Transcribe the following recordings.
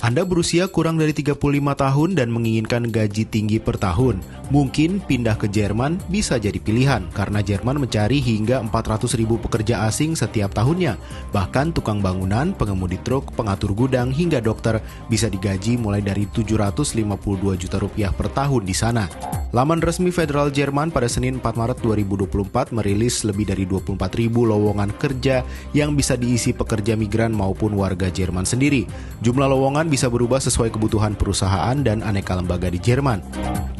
Anda berusia kurang dari 35 tahun dan menginginkan gaji tinggi per tahun. Mungkin pindah ke Jerman bisa jadi pilihan, karena Jerman mencari hingga 400.000 pekerja asing setiap tahunnya. Bahkan tukang bangunan, pengemudi truk, pengatur gudang, hingga dokter bisa digaji mulai dari 752 juta rupiah per tahun di sana. Laman resmi Federal Jerman pada Senin 4 Maret 2024 merilis lebih dari 24.000 lowongan kerja yang bisa diisi pekerja migran maupun warga Jerman sendiri. Jumlah lowongan bisa berubah sesuai kebutuhan perusahaan dan aneka lembaga di Jerman.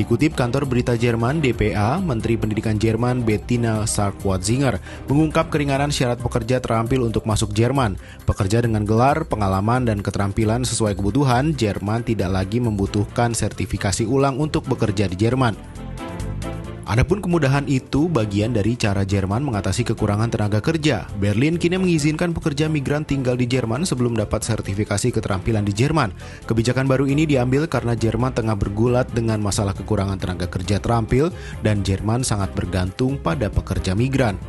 Dikutip kantor berita Jerman DPA, Menteri Pendidikan Jerman Bettina Stark-Watzinger mengungkap keringanan syarat pekerja terampil untuk masuk Jerman. Pekerja dengan gelar, pengalaman, dan keterampilan sesuai kebutuhan, Jerman tidak lagi membutuhkan sertifikasi ulang untuk bekerja di Jerman. Adapun kemudahan itu bagian dari cara Jerman mengatasi kekurangan tenaga kerja. Berlin kini mengizinkan pekerja migran tinggal di Jerman sebelum dapat sertifikasi keterampilan di Jerman. Kebijakan baru ini diambil karena Jerman tengah bergulat dengan masalah kekurangan tenaga kerja terampil dan Jerman sangat bergantung pada pekerja migran.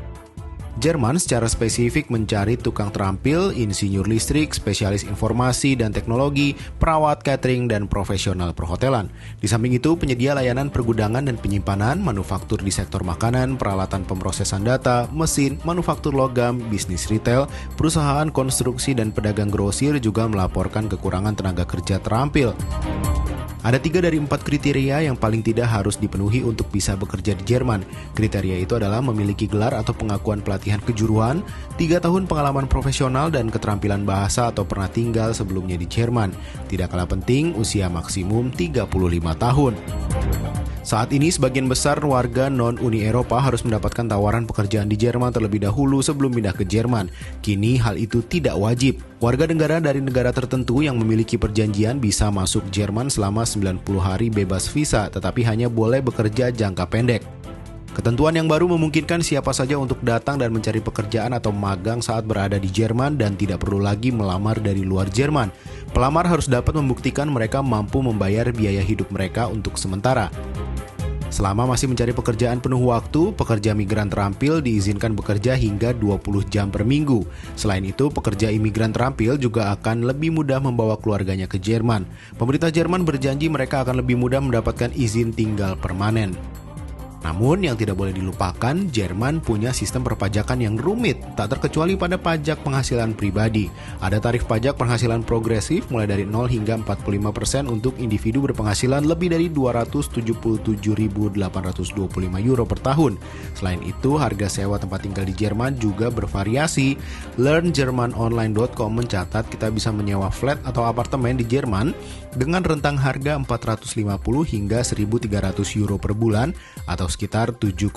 Jerman secara spesifik mencari tukang terampil, insinyur listrik, spesialis informasi dan teknologi, perawat catering, dan profesional perhotelan. Di samping itu, penyedia layanan pergudangan dan penyimpanan, manufaktur di sektor makanan, peralatan pemrosesan data, mesin, manufaktur logam, bisnis retail, perusahaan konstruksi, dan pedagang grosir juga melaporkan kekurangan tenaga kerja terampil. Ada 3 dari 4 kriteria yang paling tidak harus dipenuhi untuk bisa bekerja di Jerman. Kriteria itu adalah memiliki gelar atau pengakuan pelatihan kejuruan, 3 tahun pengalaman profesional dan keterampilan bahasa atau pernah tinggal sebelumnya di Jerman. Tidak kalah penting, usia maksimum 35 tahun. Saat ini sebagian besar warga non-Uni Eropa harus mendapatkan tawaran pekerjaan di Jerman terlebih dahulu sebelum pindah ke Jerman. Kini hal itu tidak wajib. Warga negara dari negara tertentu yang memiliki perjanjian bisa masuk Jerman selama 90 hari bebas visa, tetapi hanya boleh bekerja jangka pendek. Ketentuan yang baru memungkinkan siapa saja untuk datang dan mencari pekerjaan atau magang saat berada di Jerman dan tidak perlu lagi melamar dari luar Jerman. Pelamar harus dapat membuktikan mereka mampu membayar biaya hidup mereka untuk sementara. Selama masih mencari pekerjaan penuh waktu, pekerja migran terampil diizinkan bekerja hingga 20 jam per minggu. Selain itu, pekerja imigran terampil juga akan lebih mudah membawa keluarganya ke Jerman. Pemerintah Jerman berjanji mereka akan lebih mudah mendapatkan izin tinggal permanen. Namun yang tidak boleh dilupakan, Jerman punya sistem perpajakan yang rumit, tak terkecuali pada pajak penghasilan pribadi. Ada tarif pajak penghasilan progresif mulai dari 0 hingga 45% untuk individu berpenghasilan lebih dari 277.825 euro per tahun. Selain itu, harga sewa tempat tinggal di Jerman juga bervariasi. LearnGermanOnline.com mencatat kita bisa menyewa flat atau apartemen di Jerman dengan rentang harga 450 hingga 1.300 euro per bulan atau sekitar 7,6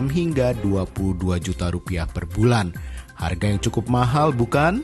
hingga 22 juta rupiah per bulan. Harga yang cukup mahal, bukan?